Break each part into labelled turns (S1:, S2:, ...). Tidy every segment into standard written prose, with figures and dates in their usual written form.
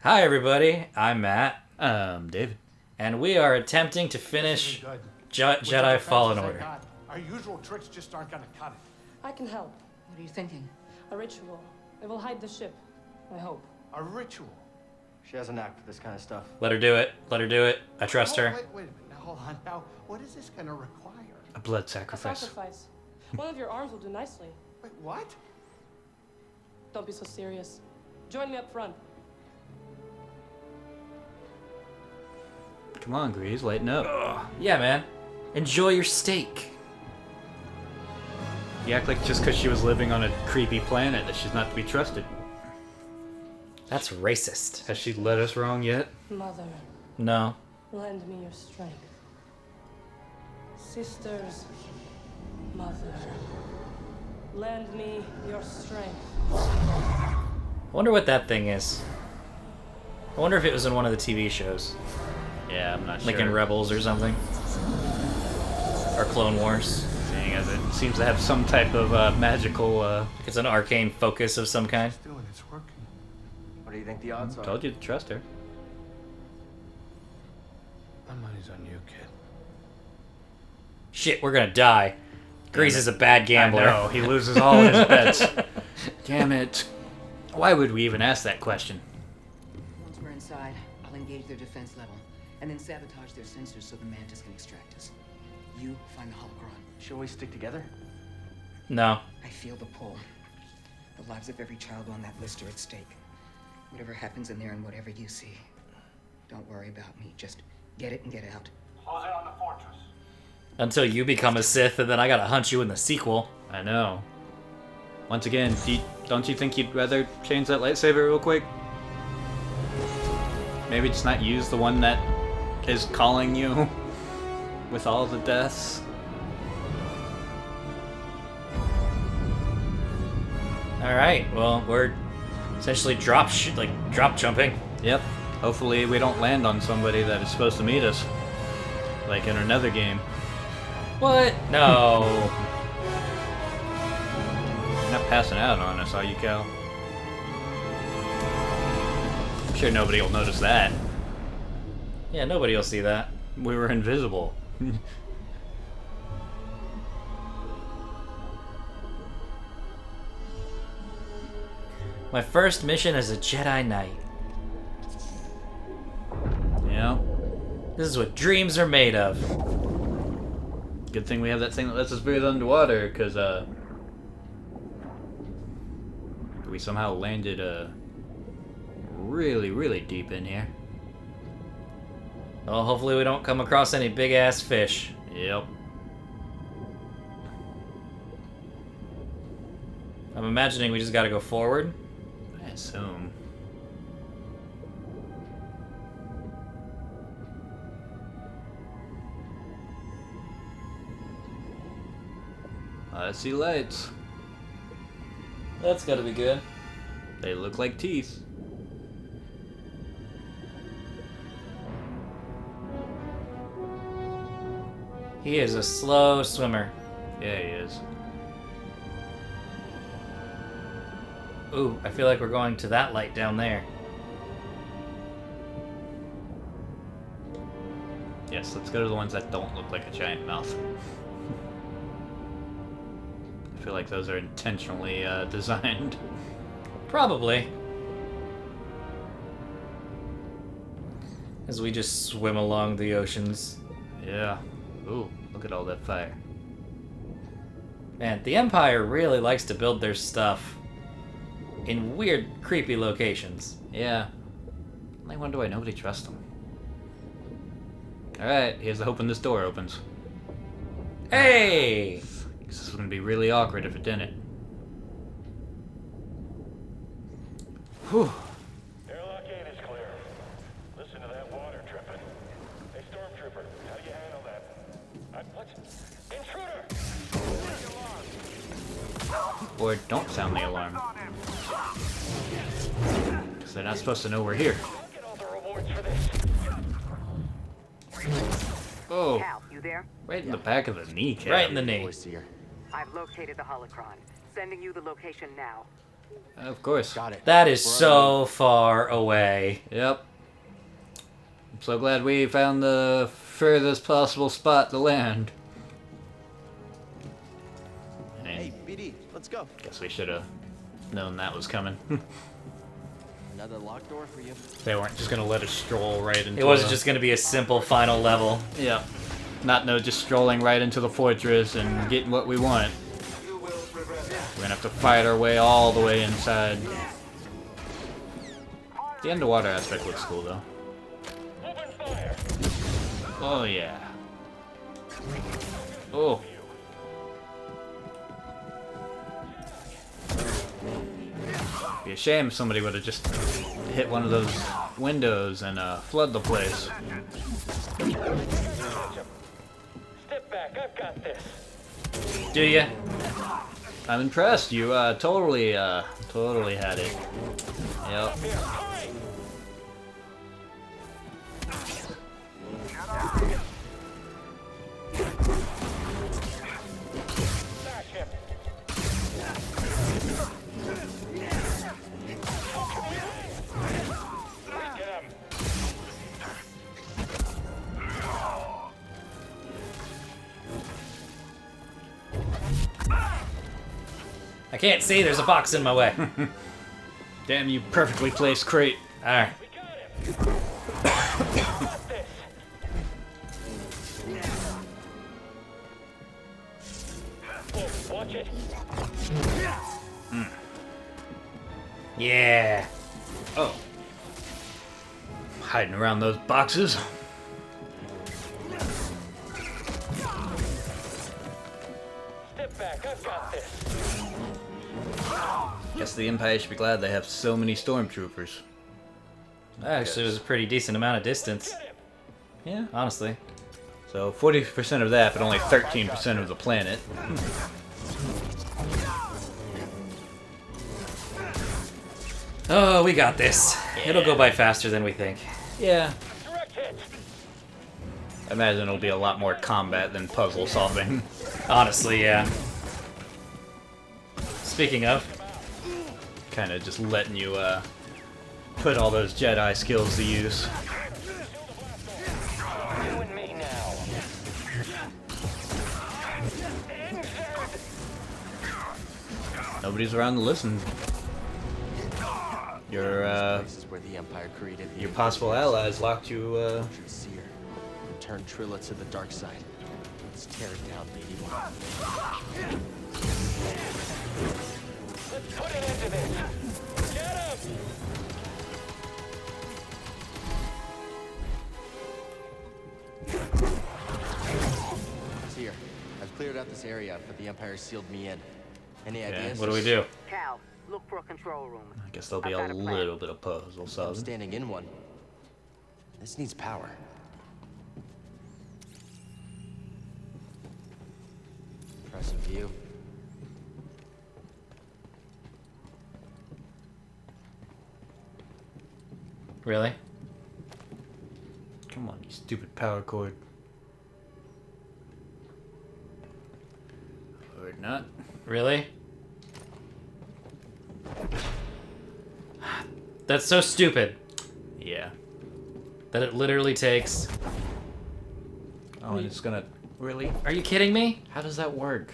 S1: Hi, everybody. I'm Matt,
S2: David.
S1: and we are attempting to finish Jedi Fallen Order.
S3: Our usual tricks just aren't gonna cut it.
S4: I can help.
S5: What are you thinking?
S4: A ritual. It will hide the ship. I hope.
S3: A ritual.
S6: She has a knack for this kind of stuff.
S1: Let her do it. Let her do it. I trust her.
S3: Wait a minute. Now, hold on. Now, what is this gonna require?
S2: A blood
S4: A
S2: sacrifice.
S4: sacrifice. One of your arms will do nicely.
S3: Wait, what?
S4: Don't be so serious. Join me up front.
S2: Come on, Grease, lighten up.
S1: Yeah, man. Enjoy your steak.
S2: You act like just because she was living on a creepy planet that she's not to be trusted.
S1: That's racist.
S2: Has she led us wrong yet?
S4: Mother,
S1: No.
S4: lend me your strength. Sisters, mother, lend me your strength.
S1: I wonder what that thing is. I wonder if it was in one of the TV shows.
S2: Yeah, I'm not
S1: Like
S2: sure.
S1: in Rebels or something. Or Clone Wars.
S2: Seeing as it seems to have some type of magical.
S1: Like it's an arcane focus of some kind.
S3: It's doing. It's working.
S6: What do you think the odds are?
S2: Told you to trust her.
S3: My money's on you, kid.
S1: Shit, we're gonna die. Grease is a bad gambler.
S2: I know, he loses all his bets. Damn it. Why would we even ask that question?
S5: Once we're inside, I'll engage their defense level, and then sabotage their sensors so the Mantis can extract us. You find the holocron.
S6: Shouldn't we stick together?
S1: No.
S5: I feel the pull. The lives of every child on that list are at stake. Whatever happens in there and whatever you see, don't worry about me. Just get it and get out.
S3: Close in on the fortress.
S1: Until you become a Sith, and then I gotta hunt you in the sequel.
S2: I know. Once again, don't you think you'd rather change that lightsaber real quick? Maybe just not use the one that is calling you with all the deaths.
S1: Alright, well, we're essentially drop jumping.
S2: Yep. Hopefully we don't land on somebody that is supposed to meet us. Like in another game.
S1: What? No.
S2: You're not passing out on us, are you, Cal? I'm sure nobody will notice that.
S1: Yeah, nobody will see that.
S2: We were invisible.
S1: My first mission as a Jedi Knight.
S2: Yeah.
S1: This is what dreams are made of.
S2: Good thing we have that thing that lets us breathe underwater, because, we somehow landed, really, really deep in here.
S1: Well, hopefully we don't come across any big-ass fish.
S2: Yep.
S1: I'm imagining we just gotta go forward.
S2: I assume. I see lights.
S1: That's gotta be good.
S2: They look like teeth.
S1: He is a slow swimmer.
S2: Yeah, he is.
S1: Ooh, I feel like we're going to that light down there.
S2: Yes, let's go to the ones that don't look like a giant mouth. I feel like those are intentionally designed.
S1: Probably. As we just swim along the oceans.
S2: Yeah. Ooh, look at all that fire.
S1: Man, the Empire really likes to build their stuff in weird, creepy locations.
S2: Yeah. I wonder why nobody trusts them. Alright, here's the hoping this door opens.
S1: Hey!
S2: This is gonna be really awkward if it didn't. Whew.
S7: Airlock gate is clear. Listen to that water dripping. Hey, Stormtrooper, how do you handle that? What? Intruder!
S2: Or don't sound the alarm. Because they're not supposed to know we're here.
S7: I'll get all the rewards for this.
S2: Oh,
S8: Cal, you there?
S2: right in the back of the kneecap.
S1: Right in the knee.
S6: Voice to you.
S8: I've located the holocron. Sending you the location now.
S2: Of course.
S6: Got it.
S1: That is
S6: We're on
S1: so far away.
S2: Yep. I'm so glad we found the furthest possible spot to land.
S6: the way. Hey, BD, let's go.
S2: Guess we should have known that was coming.
S6: Another locked door for you.
S2: They weren't just gonna let us stroll right into
S1: It wasn't just going to be a simple final level.
S2: Yeah. Not no just strolling right into the fortress and getting what we want. We're gonna have to fight our way all the way inside. The underwater aspect looks cool though.
S7: Open fire.
S2: Oh yeah. Oh. Be a shame if somebody would have just hit one of those windows and flood the place.
S7: Step back. I've got this.
S1: Do you?
S2: I'm impressed. You totally had it. Yep.
S7: Here, hurry. Smash him. Get him.
S1: I can't see. There's a box in my way.
S2: Damn you, perfectly placed crate.
S1: All right.
S7: We got him. Got this. Whoa, watch it.
S1: Yeah.
S2: Oh. Hiding around those boxes.
S7: Step back. I've got this.
S2: Guess the Empire should be glad they have so many stormtroopers.
S1: Actually, it was a pretty decent amount of distance.
S2: Yeah.
S1: Honestly.
S2: So 40% of that, but only 13% of the planet.
S1: Oh, we got this. It'll go by faster than we think.
S2: Yeah.
S7: Direct hit.
S2: I imagine it'll be a lot more combat than puzzle solving.
S1: Honestly, yeah. Speaking of,
S2: Kind of just letting you put all those Jedi skills to use.
S7: You and me now.
S2: Nobody's around to listen. Your
S6: This is where the Empire created the
S2: your possible allies locked you.
S6: Seer and turned Trilla to the dark side. Let's tear it down, baby.
S7: Let's put an end to this. Get him.
S6: Seer, I've cleared out this area, but the Empire sealed me in. Any
S2: Okay,
S6: ideas?
S1: what do we do?
S8: Cal, look for a control room.
S2: I guess there'll be
S8: I've
S2: a
S8: got a plan.
S2: little bit of puzzle
S6: I'm
S2: solving.
S6: standing in one. This needs power. Impressive view.
S1: Really?
S2: Come on, you stupid power cord. Or not.
S1: Really? That's so stupid
S2: Yeah.
S1: that it literally takes...
S2: Oh, and it's gonna... Really?
S1: Are you kidding me?
S2: How does that work?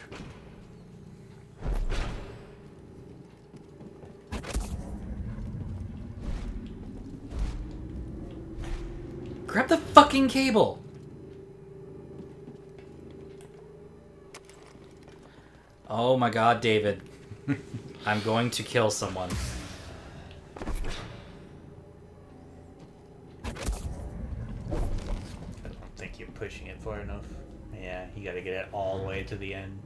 S1: Grab the fucking cable! Oh my god, David. I'm going to kill someone.
S2: I don't think you're pushing it far enough. Yeah, you gotta get it all the way to the end.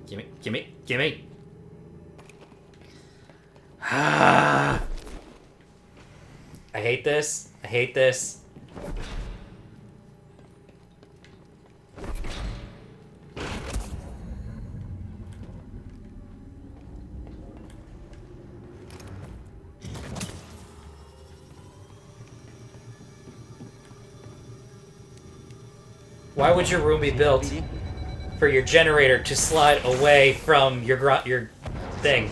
S1: Gimme, gimme, gimme! Ah! I hate this. I hate this. Why would your room be built for your generator to slide away from your thing?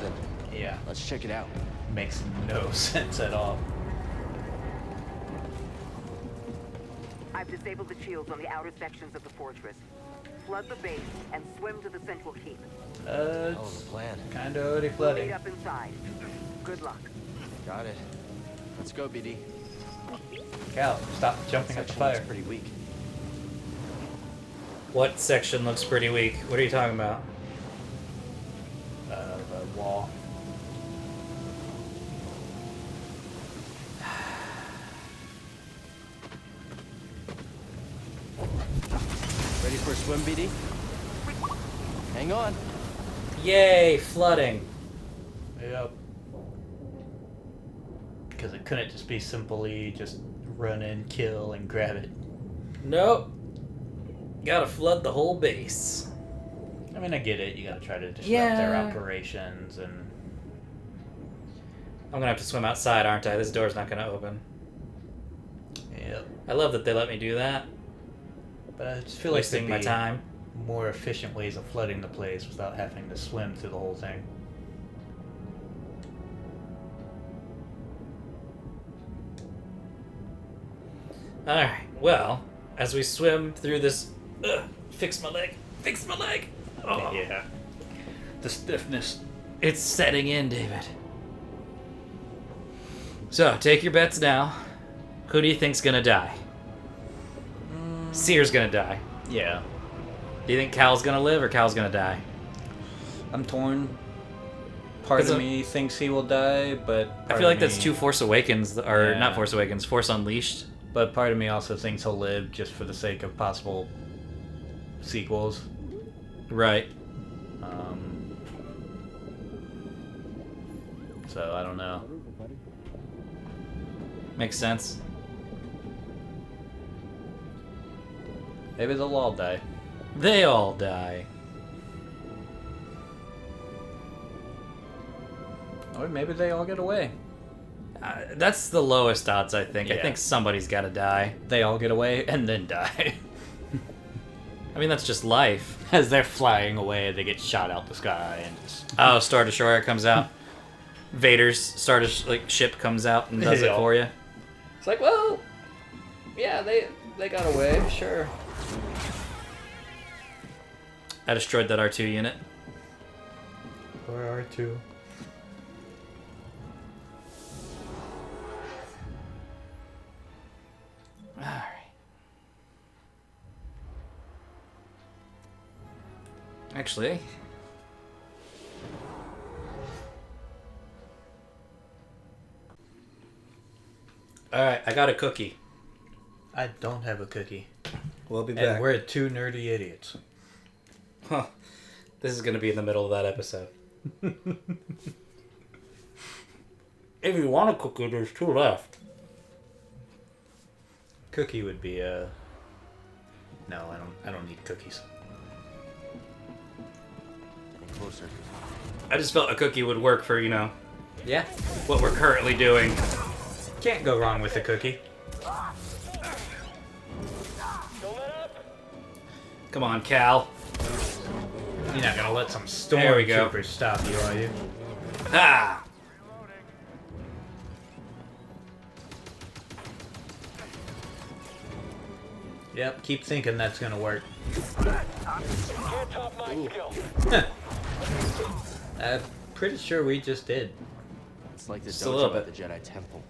S2: Yeah,
S6: Let's check it out.
S2: makes no sense at all.
S8: I've disabled the shields on the outer sections of the fortress. Flood the base and swim to the central keep.
S6: Oh, the plan.
S2: Kinda already
S8: Meet
S2: flooding.
S8: up inside. Good luck.
S6: Got it. Let's go, BD.
S2: Cal, stop jumping at the
S6: Section
S2: fire.
S6: looks pretty weak.
S1: What section looks pretty weak? What are you talking about?
S2: The wall.
S6: Ready for a swim, BD? Hang on.
S1: Yay, flooding.
S2: Yep. Because it couldn't just be simply just run in, kill, and grab it.
S1: Nope. Gotta flood the whole base.
S2: I mean, I get it. You gotta try to disrupt
S1: Yeah.
S2: their operations, and
S1: I'm gonna have to swim outside, aren't I? This door's not gonna open.
S2: yep.
S1: I love that they let me do that.
S2: But I just feel like
S1: Wasting my
S2: there'd be
S1: time.
S2: more efficient ways of flooding the place without having to swim through the whole thing.
S1: Alright, well, as we swim through this... fix my leg. Fix my leg! Oh.
S2: Yeah. The stiffness.
S1: It's setting in, David. So, take your bets now. Who do you think's gonna die? Seer's gonna die.
S2: Yeah.
S1: Do you think Cal's gonna live or Cal's gonna die?
S2: I'm torn. Part
S1: 'Cause
S2: of
S1: of-
S2: me thinks he will die, but
S1: I
S2: part
S1: feel like
S2: of
S1: that's
S2: me-
S1: two Force Awakens, or
S2: Yeah.
S1: not Force Awakens, Force Unleashed.
S2: But part of me also thinks he'll live just for the sake of possible sequels.
S1: Right.
S2: So I don't know.
S1: Makes sense.
S2: Maybe they'll all die.
S1: They all die.
S2: Or maybe they all get away.
S1: That's the lowest odds, I think. I
S2: Yeah.
S1: think somebody's gotta die.
S2: They all get away and then die.
S1: I mean, that's just life.
S2: As they're flying away, they get shot out the sky and just...
S1: Oh, Star Destroyer comes out. Vader's ship comes out and does it
S2: Yeah.
S1: for you.
S2: It's like, well, yeah, they got away, sure.
S1: I destroyed that R2 unit.
S2: Or R2.
S1: Alright. Actually... Alright, I got a cookie.
S2: I don't have a cookie.
S1: We'll be
S2: And we're two nerdy idiots.
S1: Huh. This is gonna be in the middle of that episode. If you want a cookie, there's two left.
S2: Cookie would be a... No, I don't need cookies.
S6: Getting closer.
S1: I just felt a cookie would work for,
S2: Yeah.
S1: what we're currently doing.
S2: Can't go wrong with a cookie.
S7: Don't let up!
S1: Come on, Cal.
S2: You're not gonna let some
S1: There we go.
S2: stormtroopers stop you, are you?
S1: Ah!
S2: Yep, keep thinking that's gonna work.
S7: Can't top my skill.
S2: I'm pretty sure we just did.
S6: It's like the
S1: Just a little
S6: dojo at
S1: bit.
S6: the Jedi Temple.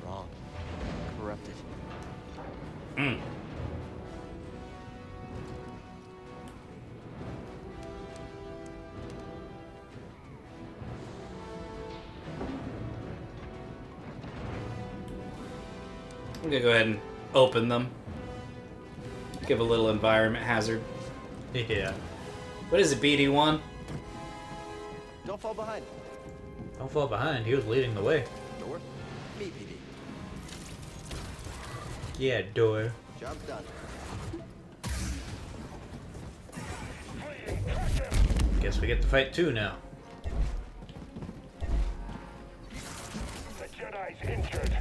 S6: Wrong. Corrupted.
S1: Mm. I'm gonna go ahead and open them. Give a little environment hazard.
S2: Yeah.
S1: What is it, BD1?
S6: Don't fall behind.
S2: Don't fall behind, he was leading the way.
S6: Door. Me, BD.
S2: Yeah, door.
S6: Job done.
S2: Guess we get to fight two now.
S7: The Jedi's injured.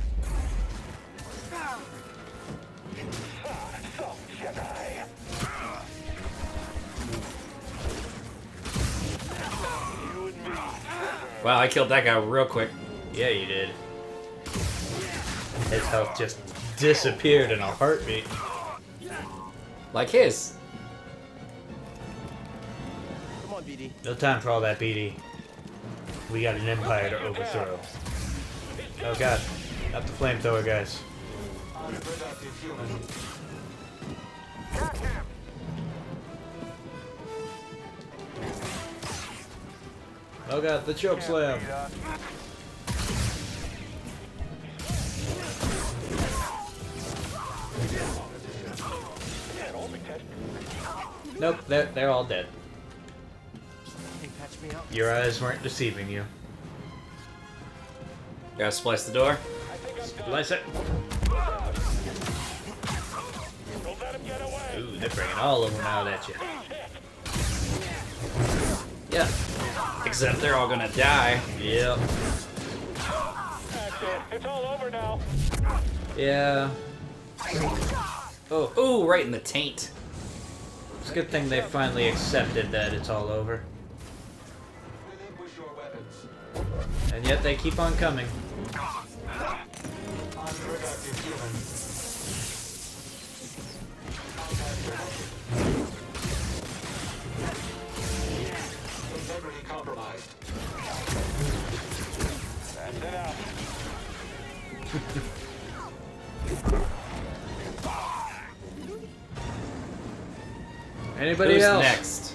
S1: Wow, I killed that guy real quick.
S2: Yeah, you did. His health just disappeared in a heartbeat.
S1: Like his.
S6: Come on, BD.
S2: No time for all that, BD. We got an empire to overthrow. Oh god, not the flamethrower, guys. Oh god, the choke slam. Nope, they're all dead.
S6: Hey, patch me up.
S2: Your eyes weren't deceiving you.
S1: Gotta splice the door.
S2: Slice it.
S7: Don't let him get away.
S2: Ooh, they're bringing all of them out at you.
S1: Yeah. Except they're all gonna die.
S2: Yep.
S7: That's it. It's all over now.
S2: Yeah.
S1: Oh, ooh, right in the taint.
S2: It's a good thing they finally accepted that it's all over. And yet they keep on coming.
S7: That's it out.
S2: Anybody
S1: Who's
S2: else?
S1: next?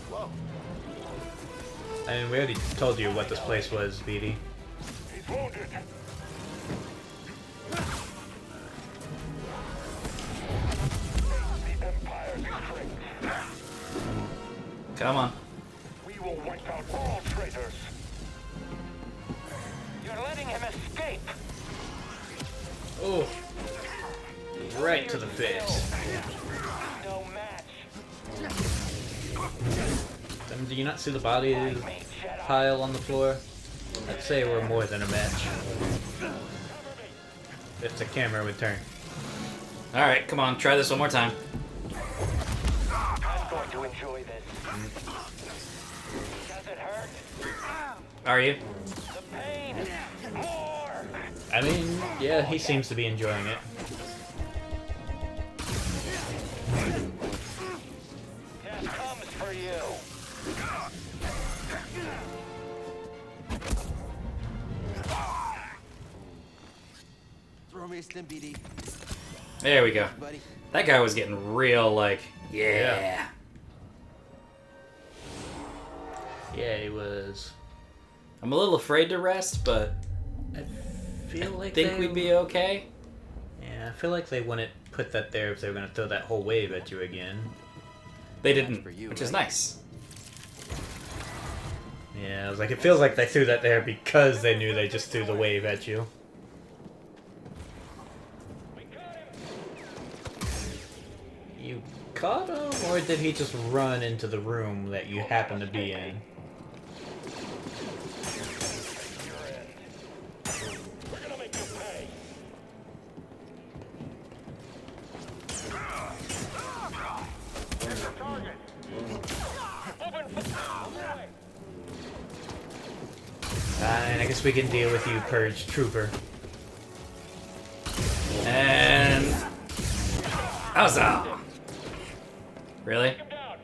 S6: Whoa.
S2: I mean, we already told you what this place was, BD.
S7: He's wounded. The Empire's strength.
S1: Come on.
S7: We will wipe out all traitors. You're letting him escape.
S2: Oh. Right to the face.
S7: No match.
S2: Do you not see the body pile on the floor? I'd say we're more than a match. If the camera would turn.
S1: Alright, come on, try this one more time.
S7: I'm going to enjoy this. Does it hurt?
S1: Are you?
S7: The pain. More.
S2: I mean, yeah, he seems to be enjoying it.
S7: Death comes for you.
S6: Throw me a stim, BD.
S1: There we go.
S6: Buddy.
S1: That guy was getting real, like, yeah.
S2: Yeah, he was.
S1: I'm a little afraid to rest, but
S2: I feel like
S1: think we'd be okay.
S2: Yeah, I feel like they wouldn't put that there if they were gonna throw that whole wave at you again.
S1: They didn't,
S6: for you,
S1: which is
S6: right?
S1: nice.
S2: Yeah, I was like, it feels like they threw that there because they knew they just threw the wave at you. You caught him, or did he just run into the room that you happen to be in?
S7: We're gonna make you pay. Here's your target.
S2: Fine, I guess we can deal with you, Purge Trooper.
S1: And... Huzzah! Really?
S7: Take him down.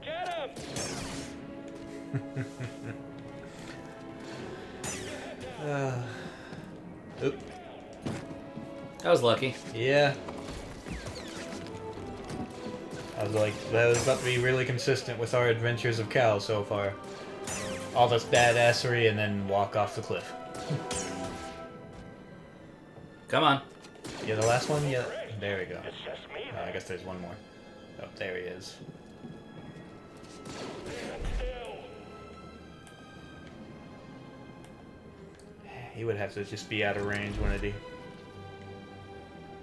S7: Get him.
S2: Oop.
S1: That was lucky.
S2: Yeah. I was like, that was about to be really consistent with our adventures of Cal so far. All this badassery and then walk off the cliff.
S1: Come on.
S2: Yeah, the last one? Yeah. There we go.
S7: It's just me.
S2: Oh, I guess there's one more. Oh, there he is.
S7: Still.
S2: He would have to just be out of range, wouldn't he?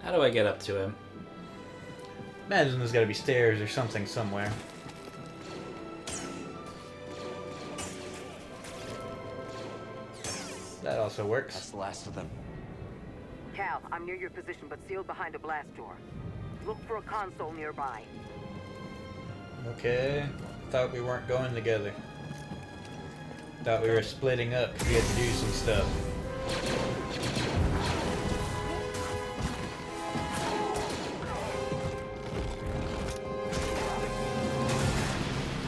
S1: How do I get up to him?
S2: Imagine there's gotta be stairs or something somewhere. That also
S6: That's
S2: works.
S6: the last of them.
S8: Cal, I'm near your position, but sealed behind a blast door. Look for a console nearby.
S2: Okay. Thought we weren't going together. Thought we were splitting up because we had to do some stuff.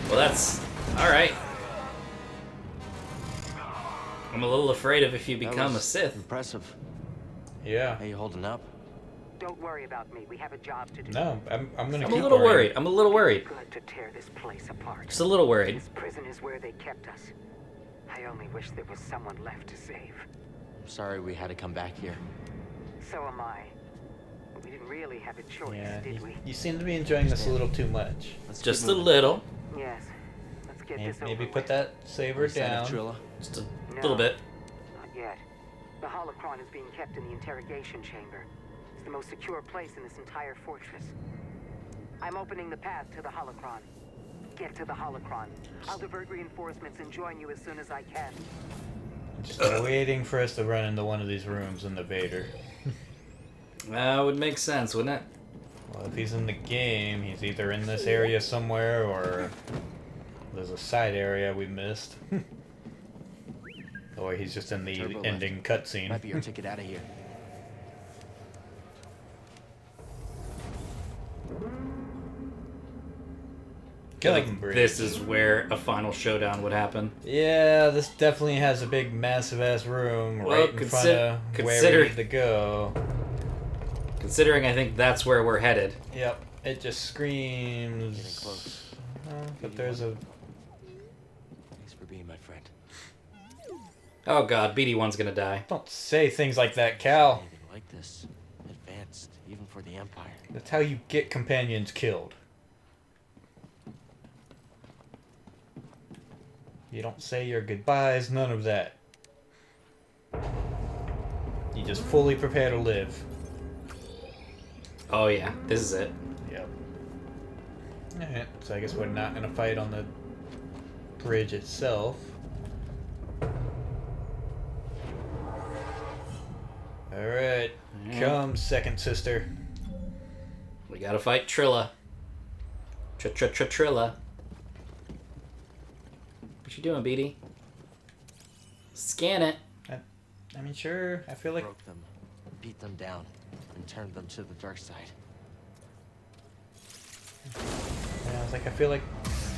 S1: Well, that's alright. I'm a little afraid of if you
S6: That
S1: become a
S6: was
S1: Sith.
S6: Impressive.
S2: Yeah.
S6: How you holding up?
S8: Don't worry about me. We have a job to do.
S2: No, I'm gonna
S1: I'm
S2: keep
S1: a little
S2: worrying.
S1: worried. I'm a little worried.
S8: Good to tear this place apart.
S1: Just a little worried.
S8: This prison is where they kept us. I only wish there was someone left to save.
S6: I'm sorry we had to come back here.
S8: So am I. We didn't really have a choice,
S2: Yeah,
S8: did we?
S2: you seem to be enjoying this a little too much.
S6: Let's
S1: Just
S6: keep
S1: a
S6: moving.
S1: little.
S8: Yes. Let's get this
S2: Maybe
S8: over
S2: put
S8: with.
S2: that saber
S6: Sign of
S2: down.
S6: Trilla?
S1: Just a
S8: No.
S1: little bit.
S8: Not yet. The holocron is being kept in the interrogation chamber. It's the most secure place in this entire fortress. I'm opening the path to the holocron. Get to the holocron. I'll divert reinforcements and join you as soon as I can.
S2: Just waiting for us to run into one of these rooms in the Vader.
S1: That would make sense, wouldn't it?
S2: Well, if he's in the game, he's either in this area somewhere or there's a side area we missed. Or he's just in the
S6: Turbo
S2: ending
S6: lift.
S2: cutscene.
S6: Might be your ticket out of here.
S1: I feel
S2: Kill
S1: like
S2: him, Bree.
S1: this is where a final showdown would happen.
S2: Yeah, this definitely has a big, massive ass room
S1: Well,
S2: right in front of where
S1: consider-
S2: we need to go.
S1: Considering I think that's where we're headed.
S2: Yep, it just screams.
S6: Getting close.
S2: But there's a.
S6: Thanks for being my friend.
S1: Oh god, BD1's gonna die.
S2: Don't say things like that, Cal.
S6: Anything like this. Advanced, even for the Empire.
S2: That's how you get companions killed. You don't say your goodbyes, none of that. You just fully prepare to live.
S1: Oh yeah, this is it.
S2: Yep. Alright, so I guess we're not gonna fight on the bridge itself. Alright, come, second sister.
S1: We gotta fight Trilla. Trilla. What you doing, BD? Scan it.
S2: I mean, sure, I feel like.
S6: Broke them, beat them down, and turned them to the dark side.
S2: Yeah, I was like, I feel like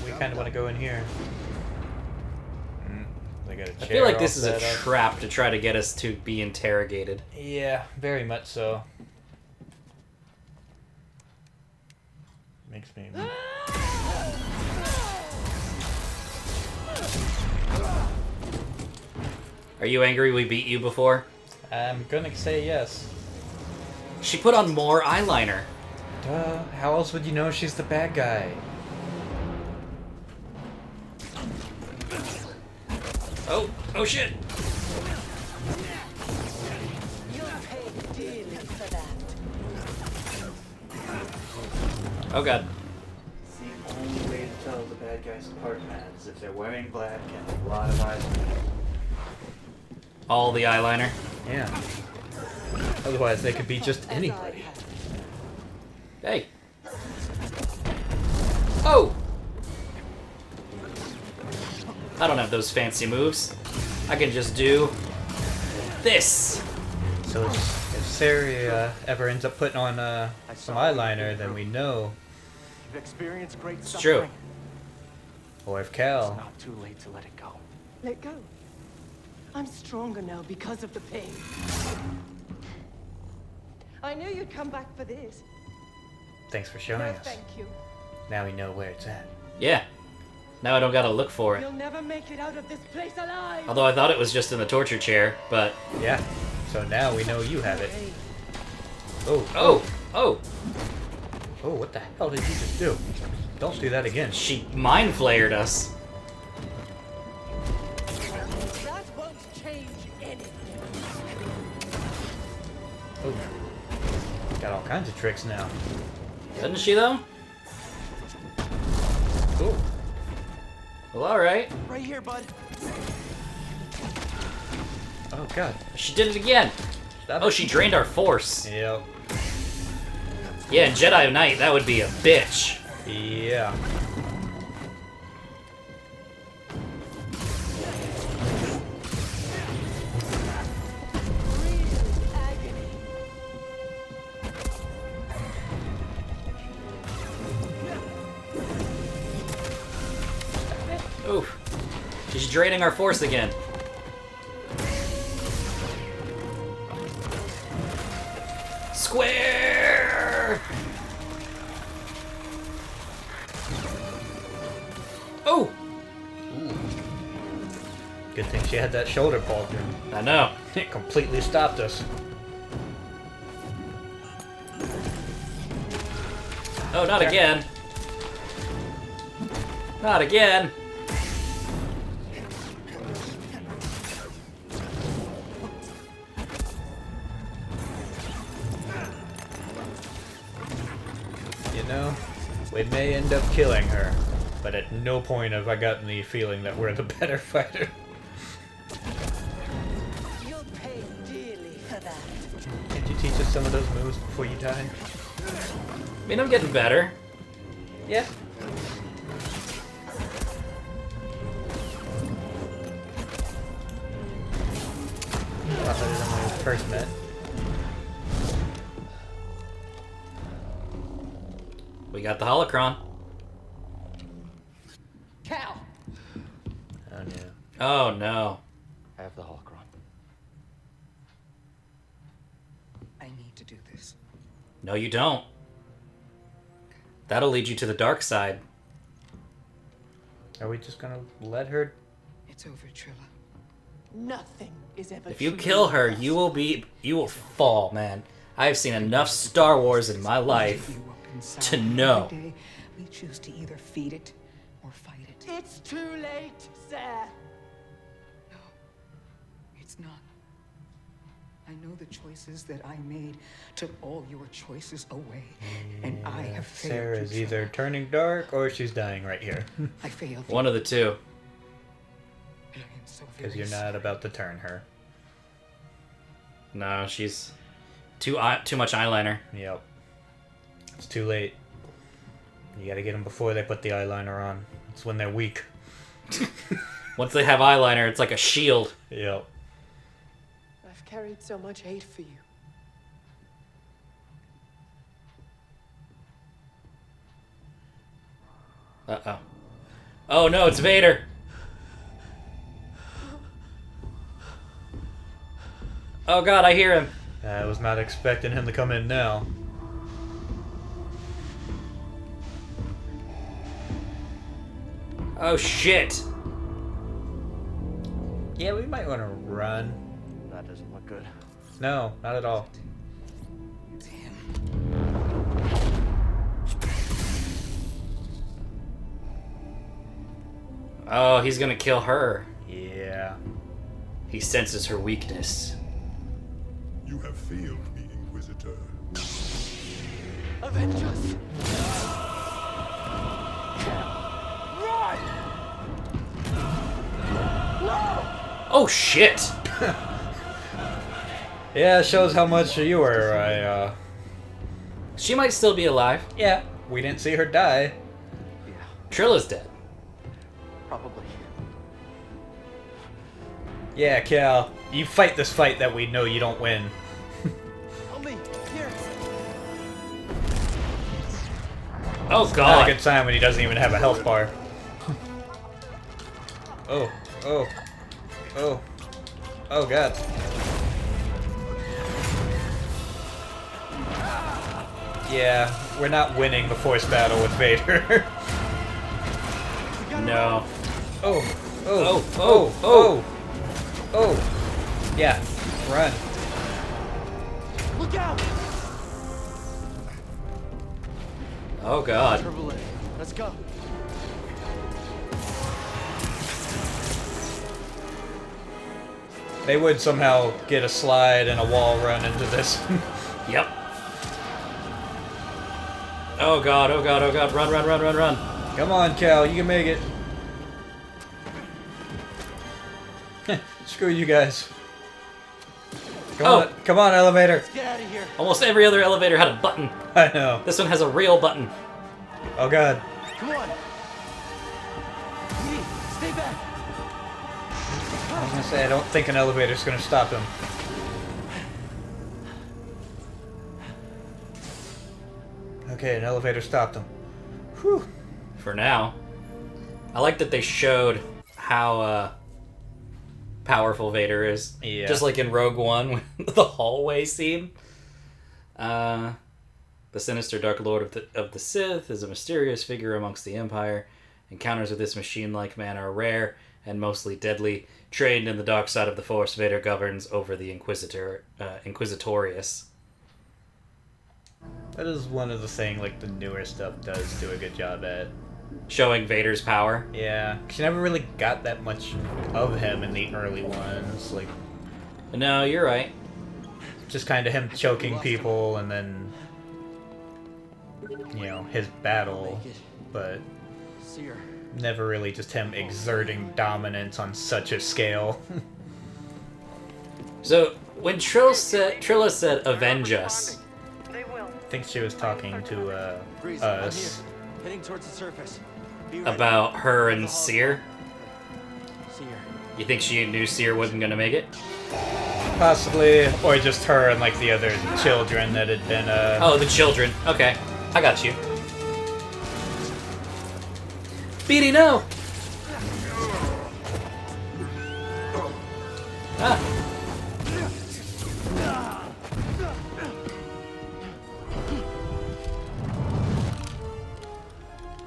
S2: we kind of want to go in here. They got a
S1: I
S2: chair
S1: feel like
S2: all
S1: this is a
S2: set up.
S1: trap to try to get us to be interrogated.
S2: Yeah, very much so. Makes me.
S1: Are you angry we beat you before?
S2: I'm gonna say yes.
S1: She put on more eyeliner.
S2: Duh, how else would you know she's the bad guy?
S1: Oh shit! Oh god.
S2: It's the only way to tell the bad guys apart, man, is if they're wearing black and a lot of eyeliner.
S1: All the eyeliner.
S2: Yeah. Otherwise, they could be just anybody.
S1: Hey. Oh! I don't have those fancy moves. I can just do this.
S2: So if Saria ever ends up putting on some eyeliner, then we know.
S3: You've experienced great
S1: It's
S3: suffering.
S1: true.
S2: Or if Cal.
S3: Not too late to let it go.
S4: Let go. I'm stronger now because of the pain. I knew you'd come back for this.
S2: Thanks for showing
S4: No,
S2: us.
S4: thank you.
S2: Now we know where it's at.
S1: Yeah. Now I don't gotta look for it.
S4: You'll never make it out of this place alive.
S1: Although I thought it was just in the torture chair, but...
S2: Yeah. So now we know you have it.
S4: Hey,
S2: Oh.
S1: Oh! Oh!
S2: Oh, what the hell did you just do? Don't do that again.
S1: She mind flared us.
S4: that won't change anything.
S2: Oh. Got all kinds of tricks now.
S1: Doesn't she, though?
S2: Cool.
S1: Well, alright.
S3: Right here, bud.
S2: Oh god.
S1: She did it again. Oh, she drained our force.
S2: Yep.
S1: Yeah, in Jedi Knight, that would be a bitch.
S2: Yeah.
S1: Oof. She's draining our force again. Square! Oh!
S2: Good thing she had that shoulder pauldron.
S1: I know.
S2: It completely stopped us.
S1: Oh, not again. Not again.
S2: You know, we may end up killing her, but at no point have I gotten the feeling that we're the better fighter.
S9: You'll pay dearly for that.
S2: Can't you teach us some of those moves before you die?
S1: I mean, I'm getting better.
S2: Yeah. A lot better than when we first met.
S1: We got the holocron.
S9: Cal!
S2: Oh no.
S1: Oh no.
S6: I have the holocron.
S5: I need to do this.
S1: No, you don't. That'll lead you to the dark side.
S2: Are we just gonna let her?
S5: It's over, Trilla.
S9: Nothing is ever
S1: If you
S9: truly
S1: kill her,
S9: lost.
S1: you will fall, man. I've seen enough Star Wars in my life
S5: You up inside.
S1: to know.
S5: Every day, we choose to either feed it or fight it.
S9: It's too late, sir.
S5: No, it's not. I know the choices that I made took all your choices away, and I have failed.
S2: Sarah's
S5: you,
S2: either turning dark or she's dying right here.
S5: I failed.
S1: One of the two.
S5: I am so
S2: Because
S5: very
S2: you're not
S5: sorry.
S2: about to turn her.
S1: No, she's too much eyeliner.
S2: Yep. It's too late. You gotta get them before they put the eyeliner on. It's when they're weak.
S1: Once they have eyeliner, it's like a shield.
S2: Yep.
S4: I've carried so much hate for you.
S1: Uh-oh. Oh no, it's Vader. Oh god, I hear him.
S2: I was not expecting him to come in now.
S1: Oh shit.
S2: Yeah, we might want to run.
S6: That doesn't look good.
S2: No, not at all.
S5: It's him.
S1: Oh, he's gonna kill her.
S2: Yeah.
S1: He senses her weakness.
S10: You have failed me, Inquisitor.
S9: Avengers! Run!
S1: Oh shit!
S2: Yeah, it shows how much you were,
S1: She might still be alive.
S2: Yeah, we didn't see her die.
S6: Yeah,
S1: Trilla's dead.
S6: probably.
S2: Yeah, Cal, you fight this fight that we know you don't win.
S6: Only here.
S1: Oh
S2: Not a
S1: god.
S2: good sign when he doesn't even have a health bar. Oh, oh, oh, oh god. Yeah, we're not winning the force battle with Vader.
S1: No.
S2: Oh, oh,
S1: Oh,
S2: oh,
S1: oh,
S2: oh, oh. Yeah, run.
S9: Look out!
S1: Oh god.
S6: Triple A. Let's go.
S2: They would somehow get a slide and a wall run into this.
S1: Yep. Oh god, oh god, oh god. Run, run, run, run, run.
S2: Come on, Cal, you can make it. Screw you guys. Come on, elevator.
S9: Let's get out of here.
S1: Almost every other elevator had a button.
S2: I know.
S1: This one has a real button.
S2: Oh god.
S9: Come on. Lee, stay back.
S2: I was gonna say, I don't think an elevator's gonna stop him. Okay, an elevator stopped him. Whew.
S1: For now. I like that they showed how powerful Vader is.
S2: Yeah.
S1: Just like in Rogue One, the hallway scene. The sinister Dark Lord of the Sith is a mysterious figure amongst the Empire. Encounters with this machine-like man are rare and mostly deadly. Trained in the dark side of the Force, Vader governs over the Inquisitorius.
S2: That is one of the things, like, the newer stuff does do a good job at.
S1: Showing Vader's power.
S2: Yeah, 'cause you never really got that much of him in the early ones. Like,
S1: No, you're right.
S2: just kind of him choking people and then, you know, his battle, but
S6: Seer.
S2: never really just him exerting dominance on such a scale.
S1: So, when Trilla said, avenge us,
S8: They will.
S2: I think she was talking to
S6: Breeze, I'm
S2: us.
S6: here. Heading towards the surface. Be ready.
S1: about her and Seer,
S6: Seer.
S1: you think she knew Seer wasn't gonna make it?
S2: Possibly, or just her and like the other children that had been
S1: Oh, the children. Okay, I got you. Beatty, no! Ah.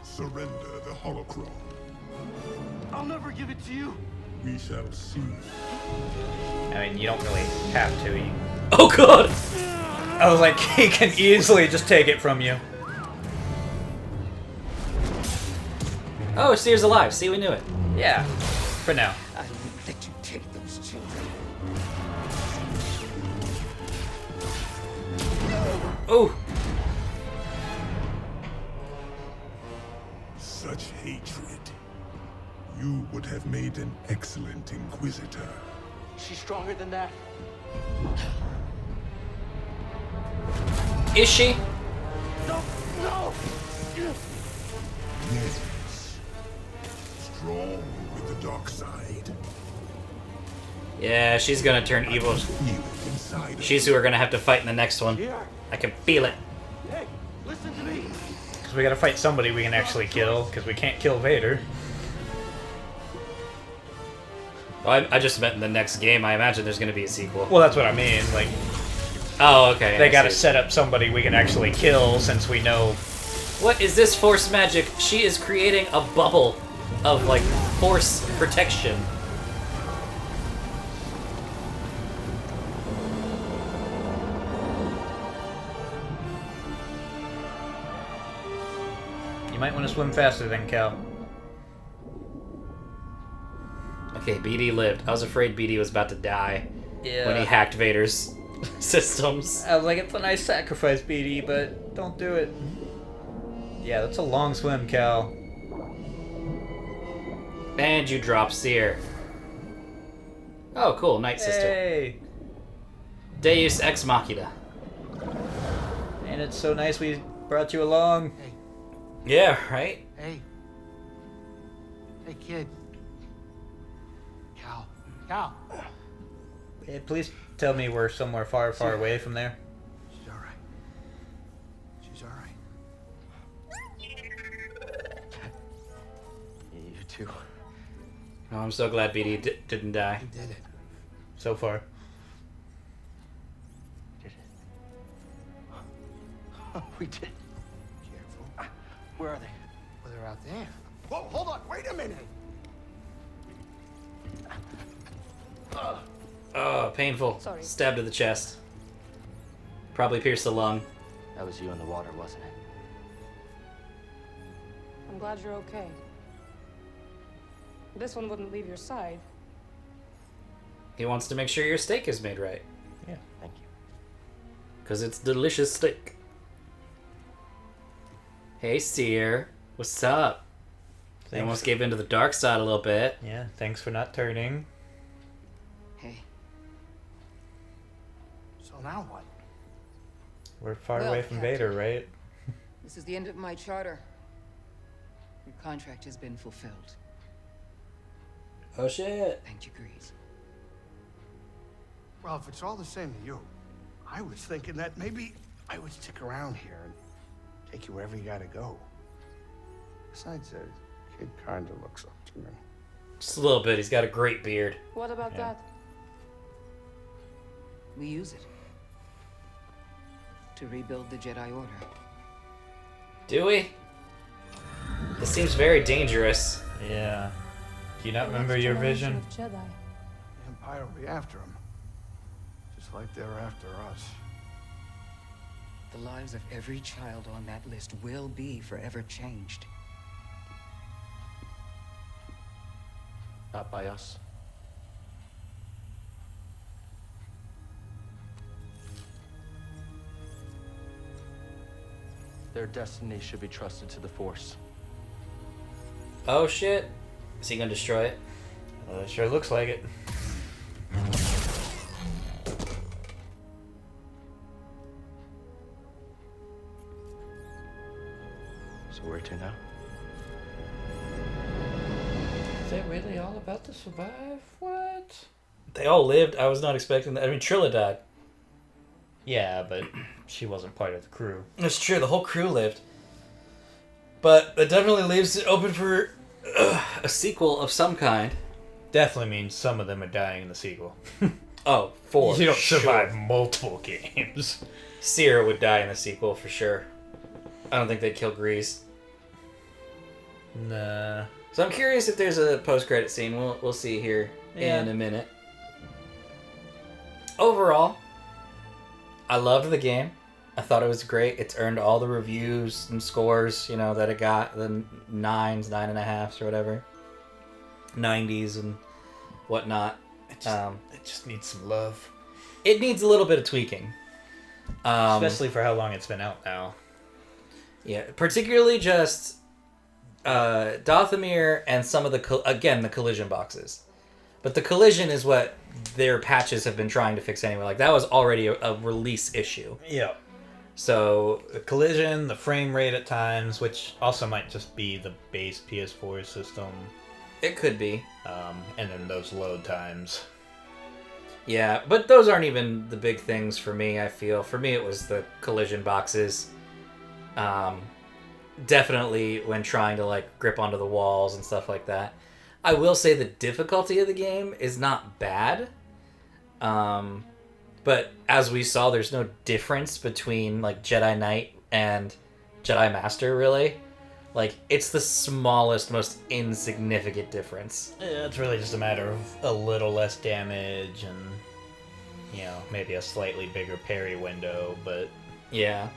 S10: Surrender the holocron.
S9: I'll never give it to you.
S10: We shall see.
S2: I mean, you don't really have to.
S1: Oh god!
S2: I was like, he can easily just take it from you.
S1: Oh, Seer's alive. See, we knew it.
S2: Yeah, for now.
S5: I won't let you take those children.
S1: Oh!
S10: Such hatred. You would have made an excellent Inquisitor.
S9: She's stronger than that.
S1: Is she?
S9: No, no.
S10: Yes. Strong with the dark side.
S1: Yeah, she's gonna turn evil.
S10: Feel it inside.
S1: She's who we're gonna have to fight in the next one.
S9: Here.
S1: I can feel it.
S9: Hey, listen to me.
S2: Because we gotta fight somebody we can actually kill, because we can't kill Vader.
S1: Well, I just meant in the next game. I imagine there's gonna be a sequel.
S2: Well, that's what I mean. Like,
S1: Oh, okay.
S2: they
S1: I
S2: gotta
S1: see.
S2: set up somebody we can actually kill, since we know.
S1: What is this force magic? She is creating a bubble of, like, force protection.
S2: You might want to swim faster than Cal.
S1: Okay, BD lived. I was afraid BD was about to die
S2: Yeah.
S1: when he hacked Vader's systems.
S2: I was like, it's a nice sacrifice, BD, but don't do it. Yeah, that's a long swim, Cal.
S1: And you drop Seer. Oh, cool. Night Sister.
S2: Hey!
S1: Deus Ex Machina.
S2: And it's so nice we brought you along.
S1: Yeah, right?
S6: Hey. Hey, kid. Cal. Cal.
S2: Hey, please tell me we're somewhere far, far away from there.
S6: She's alright. She's alright. You too.
S1: Oh, I'm so glad BD didn't die.
S6: You did it.
S2: So far.
S6: Did it. We did. Careful. Where are they? Well, they're out there. Whoa, hold on. Wait a minute.
S1: Oh, painful.
S4: Sorry.
S1: Stab to the chest. Probably pierced the lung.
S6: That was you in the water, wasn't it?
S4: I'm glad you're okay. This one wouldn't leave your side.
S1: He wants to make sure your steak is made right.
S2: Yeah.
S6: Thank you.
S1: Because it's delicious steak. Hey, Seer. What's up? They almost gave in to the dark side a little bit.
S2: Yeah, thanks for not turning.
S5: Hey.
S9: now what?
S2: We're far
S5: Well,
S2: away from
S5: Captain.
S2: Vader, right?
S5: This is the end of my charter. Your contract has been fulfilled.
S1: Oh shit.
S5: Thank you, Grease.
S9: Well, if it's all the same to you, I was thinking that maybe I would stick around here and take you wherever you gotta go. Besides, the kid kinda looks up to me.
S1: Just a little bit. He's got a great beard.
S4: What about that?
S5: We use it to rebuild the Jedi Order.
S1: Do we? This seems very dangerous.
S2: Yeah. Do you not
S4: The
S2: remember
S4: next
S2: your
S4: generation
S2: vision?
S4: of Jedi.
S9: The Empire will be after him. Just like they're after us.
S5: The lives of every child on that list will be forever changed.
S6: Not by us. Their destiny should be trusted to the Force.
S1: Oh shit. Is he gonna destroy it?
S2: Well, it sure looks like it.
S6: So where to now?
S2: Is it really all about to survive? What?
S1: They all lived. I was not expecting that. I mean, Trilla died.
S2: Yeah, but she wasn't part of the crew.
S1: That's true. The whole crew lived. But that definitely leaves it open for a sequel of some kind.
S2: Definitely means some of them are dying in the sequel.
S1: Oh, for
S2: You don't
S1: sure.
S2: survive multiple games.
S1: Sierra would die in the sequel for sure. I don't think they'd kill Grease.
S2: Nah.
S1: So I'm curious if there's a post-credit scene. We'll see here in a minute. Overall, I loved the game. I thought it was great. It's earned all the reviews and scores, you know, that it got. The 9s, 9.5s, or whatever. 90s and whatnot.
S2: It just needs some love.
S1: It needs a little bit of tweaking.
S2: Especially for how long it's been out now.
S1: Yeah, particularly just Dothamir and some of the collision boxes. But the collision is what their patches have been trying to fix anyway. Like, that was already a release issue.
S2: Yeah.
S1: So
S2: The collision, the frame rate at times, which also might just be the base PS4 system,
S1: it could be.
S2: and then those load times.
S1: Yeah, but those aren't even the big things for me, I feel. For me, it was the collision boxes. Definitely when trying to, like, grip onto the walls and stuff like that. I will say the difficulty of the game is not bad. But as we saw, there's no difference between, like, Jedi Knight and Jedi Master, really. Like, it's the smallest, most insignificant difference.
S2: Yeah, it's really just a matter of a little less damage and, maybe a slightly bigger parry window, but...
S1: Yeah.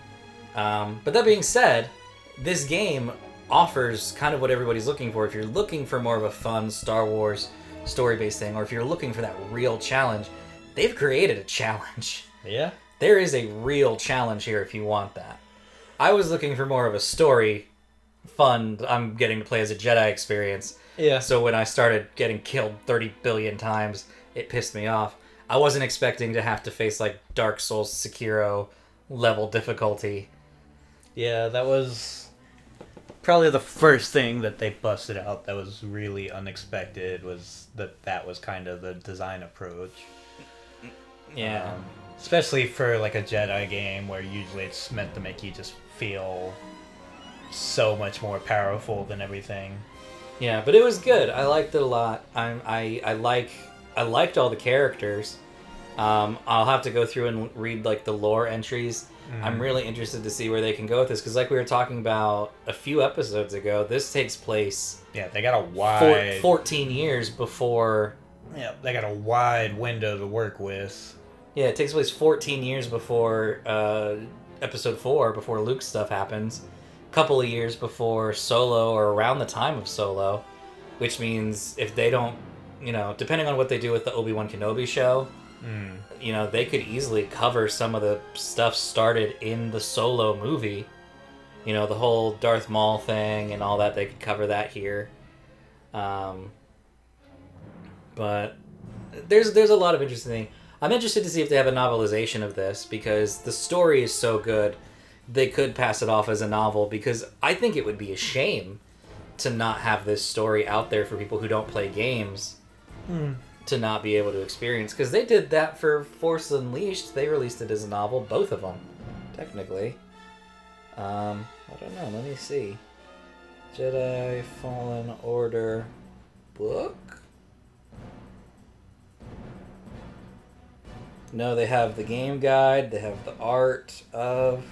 S1: But that being said, this game offers kind of what everybody's looking for. If you're looking for more of a fun Star Wars story-based thing, or if you're looking for that real challenge, they've created a challenge.
S2: Yeah?
S1: There is a real challenge here if you want that. I was looking for more of a story, fun, I'm getting to play as a Jedi experience.
S2: Yeah.
S1: So when I started getting killed 30 billion times, it pissed me off. I wasn't expecting to have to face, like, Dark Souls Sekiro level difficulty.
S2: Yeah, that was probably the first thing that they busted out that was really unexpected, was that was kind of the design approach.
S1: Yeah.
S2: Especially for, like, a Jedi game where usually it's meant to make you just feel so much more powerful than everything.
S1: Yeah, but it was good. I liked it a lot. I liked all the characters. I'll have to go through and read, like, the lore entries. I'm really interested to see where they can go with this, because, like we were talking about a few episodes ago, this takes place...
S2: Yeah, they got a wide...
S1: 14 years before...
S2: Yeah, they got a wide window to work with.
S1: Yeah, it takes place 14 years before Episode 4, before Luke's stuff happens. A couple of years before Solo, or around the time of Solo. Which means if they don't... depending on what they do with the Obi-Wan Kenobi show... they could easily cover some of the stuff started in the Solo movie. The whole Darth Maul thing and all that, they could cover that here. But there's a lot of interesting things. I'm interested to see if they have a novelization of this, because the story is so good, they could pass it off as a novel, because I think it would be a shame to not have this story out there for people who don't play games to not be able to experience. Because they did that for Force Unleashed. They released it as a novel, both of them, technically. I don't know, let me see. Jedi Fallen Order book? No, they have the game guide, they have the art of...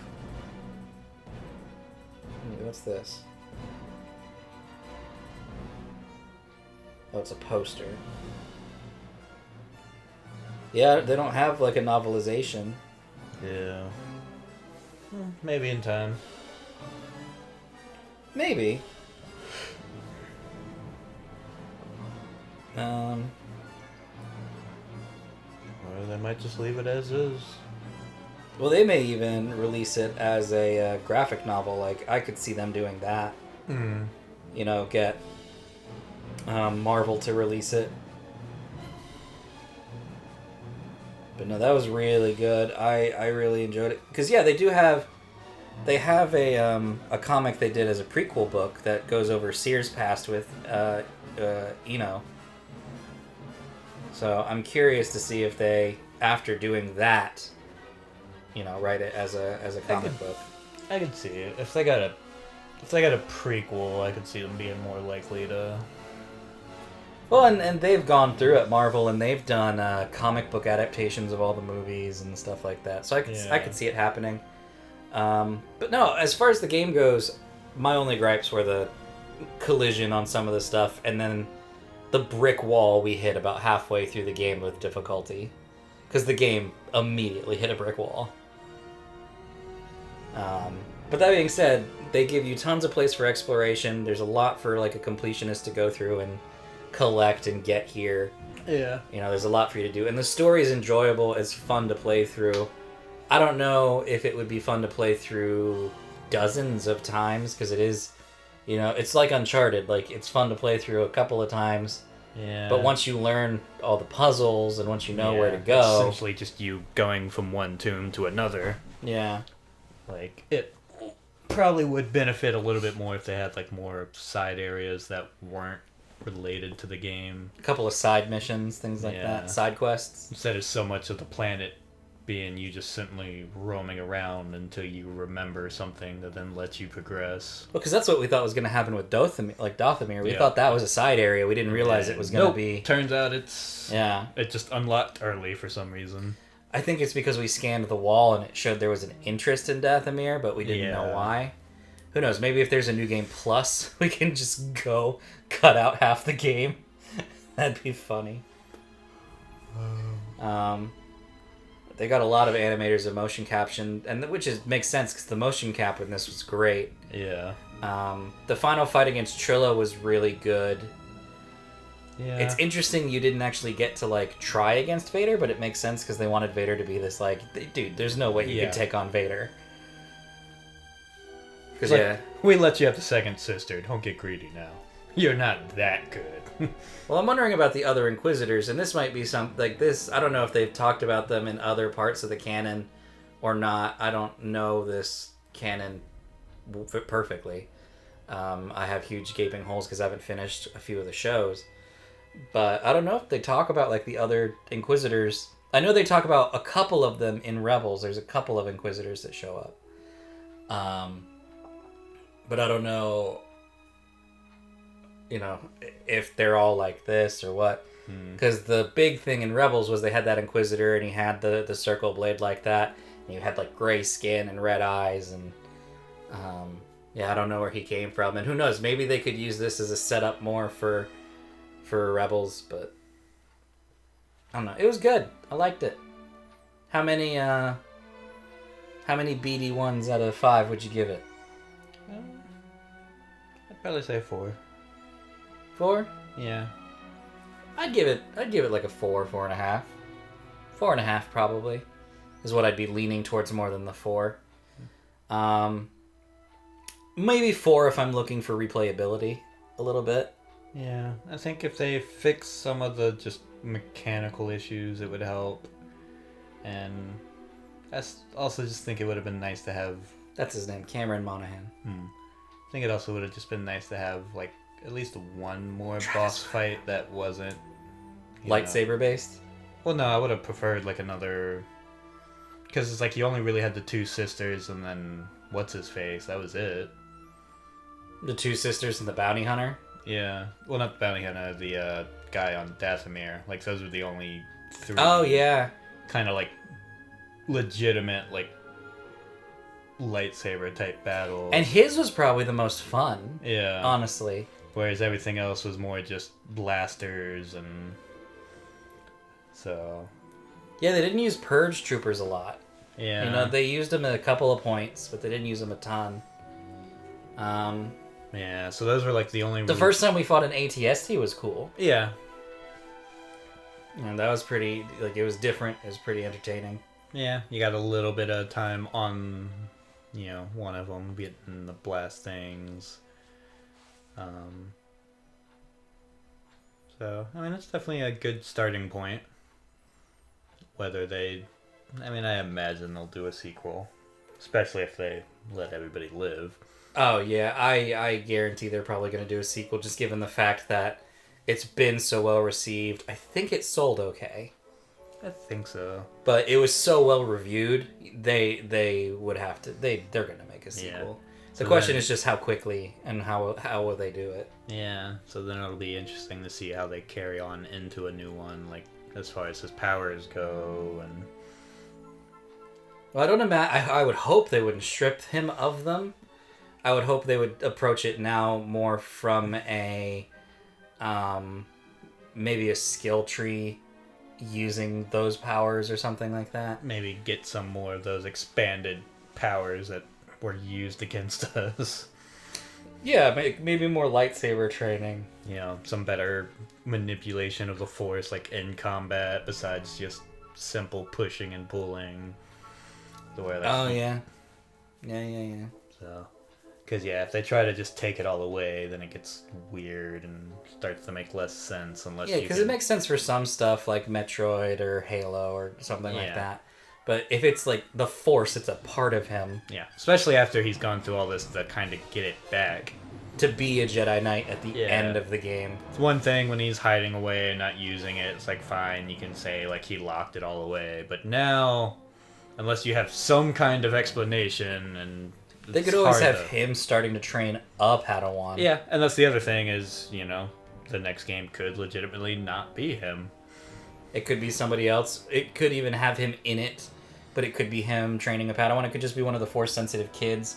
S1: What's this? Oh, it's a poster. Yeah, they don't have like a novelization.
S2: Yeah. Maybe in time.
S1: Maybe.
S2: Or they might just leave it as is.
S1: Well, they may even release it as a graphic novel. Like, I could see them doing that. You know, get Marvel to release it. But no, that was really good. I really enjoyed it. Because, yeah, they do have... They have a comic they did as a prequel book that goes over Seer's past with Eno. So I'm curious to see if they, after doing that, you know, write it as a comic book.
S2: I could see it. If they got a prequel, I could see them being more likely to...
S1: Well, and they've gone through at Marvel, and they've done comic book adaptations of all the movies and stuff like that. So I could see it happening. But no, as far as the game goes, my only gripes were the collision on some of the stuff, and then the brick wall we hit about halfway through the game with difficulty. Because the game immediately hit a brick wall. But that being said, they give you tons of place for exploration. There's a lot for like a completionist to go through and collect and get here.
S2: Yeah.
S1: You know, there's a lot for you to do. And the story is enjoyable. It's fun to play through. I don't know if it would be fun to play through dozens of times, because it is, you know, it's like Uncharted. Like, it's fun to play through a couple of times.
S2: Yeah.
S1: But once you learn all the puzzles and once you know where to go...
S2: It's essentially just you going from one tomb to another.
S1: Yeah.
S2: Like, it probably would benefit a little bit more if they had, like, more side areas that weren't related to the game.
S1: A couple of side missions, things like that. Side quests.
S2: Instead of so much of the planet being you just simply roaming around until you remember something that then lets you progress.
S1: Well, because that's what we thought was going to happen with Dothamir. We thought that was a side area. We didn't realize it was going to be...
S2: Turns out it's...
S1: Yeah.
S2: It just unlocked early for some reason.
S1: I think it's because we scanned the wall and it showed there was an interest in Dathomir, but we didn't know why. Who knows? Maybe if there's a New Game Plus, we can just go cut out half the game. That'd be funny. They got a lot of animators of motion caption, and which makes sense because the motion cap in this was great.
S2: Yeah.
S1: The final fight against Trilla was really good.
S2: Yeah.
S1: It's interesting you didn't actually get to like try against Vader, but it makes sense because they wanted Vader to be this like, dude, there's no way you can take on Vader. Because
S2: we let you have the second sister. Don't get greedy now. You're not that good.
S1: Well, I'm wondering about the other Inquisitors, and this might be like this. I don't know if they've talked about them in other parts of the canon or not. I don't know this canon perfectly. I have huge gaping holes because I haven't finished a few of the shows. But I don't know if they talk about like the other Inquisitors. I know they talk about a couple of them in Rebels. There's a couple of Inquisitors that show up. But I don't know, you know, if they're all like this or what. Because the big thing in Rebels was they had that Inquisitor and he had the circle blade like that. And you had like gray skin and red eyes. And yeah, I don't know where he came from. And who knows, maybe they could use this as a setup more for Rebels. But I don't know. It was good. I liked it. How many BD1s out of 5 would you give it?
S2: I'd probably say 4.
S1: 4?
S2: Yeah.
S1: I'd give it like a 4, 4.5. 4.5 probably is what I'd be leaning towards more than the 4. Maybe 4 if I'm looking for replayability a little bit.
S2: Yeah, I think if they fix some of the just mechanical issues, it would help. And I also just think it would have been nice to have.
S1: That's his name, Cameron Monaghan.
S2: I think it also would have just been nice to have like at least one more boss fight that wasn't
S1: lightsaber based.
S2: Well, no, I would have preferred like another, because it's like you only really had the two sisters and then what's his face. That was it.
S1: The two sisters and the bounty hunter.
S2: Yeah, well, not the bounty hunter, the guy on Dathomir. Like those were the only three.
S1: Oh yeah.
S2: Kind of like legitimate like lightsaber type battles.
S1: And his was probably the most fun.
S2: Yeah.
S1: Honestly.
S2: Whereas everything else was more just blasters and so.
S1: Yeah, they didn't use purge troopers a lot.
S2: Yeah.
S1: You know, they used them at a couple of points, but they didn't use them a ton.
S2: Yeah, so those were like the only.
S1: The first time we fought an ATST was cool.
S2: Yeah.
S1: And that was pretty, like, it was different. It was pretty entertaining.
S2: Yeah, you got a little bit of time on, you know, one of them getting the blast things. So, I mean, it's definitely a good starting point. Whether they... I mean, I imagine they'll do a sequel. Especially if they let everybody live.
S1: Oh, yeah. I guarantee they're probably going to do a sequel, just given the fact that it's been so well received. I think it sold okay.
S2: I think so.
S1: But it was so well reviewed, they would have to... They're going to make a sequel.
S2: Yeah.
S1: The question is just how quickly and how will they do it.
S2: Yeah, so then it'll be interesting to see how they carry on into a new one, like as far as his powers go. And
S1: well, I don't imagine. I would hope they wouldn't strip him of them. I would hope they would approach it now more from a maybe a skill tree using those powers or something like that.
S2: Maybe get some more of those expanded powers that were used against us.
S1: Yeah, maybe more lightsaber training.
S2: You know, some better manipulation of the Force, like in combat, besides just simple pushing and pulling.
S1: Oh, yeah. Yeah.
S2: So, because, yeah, if they try to just take it all away, then it gets weird and starts to make less sense unless
S1: Yeah, because it makes sense for some stuff like Metroid or Halo or something like that. But if it's like the Force, it's a part of him.
S2: Yeah, especially after he's gone through all this to kind of get it back.
S1: To be a Jedi Knight at the end of the game.
S2: It's one thing when he's hiding away and not using it. It's like, fine, you can say like he locked it all away. But now, unless you have some kind of explanation, and
S1: they could always have him starting to train a Padawan.
S2: Yeah, and that's the other thing is, you know, the next game could legitimately not be him.
S1: It could be somebody else. It could even have him in it. But it could be him training a Padawan. It could just be one of the Force-sensitive kids,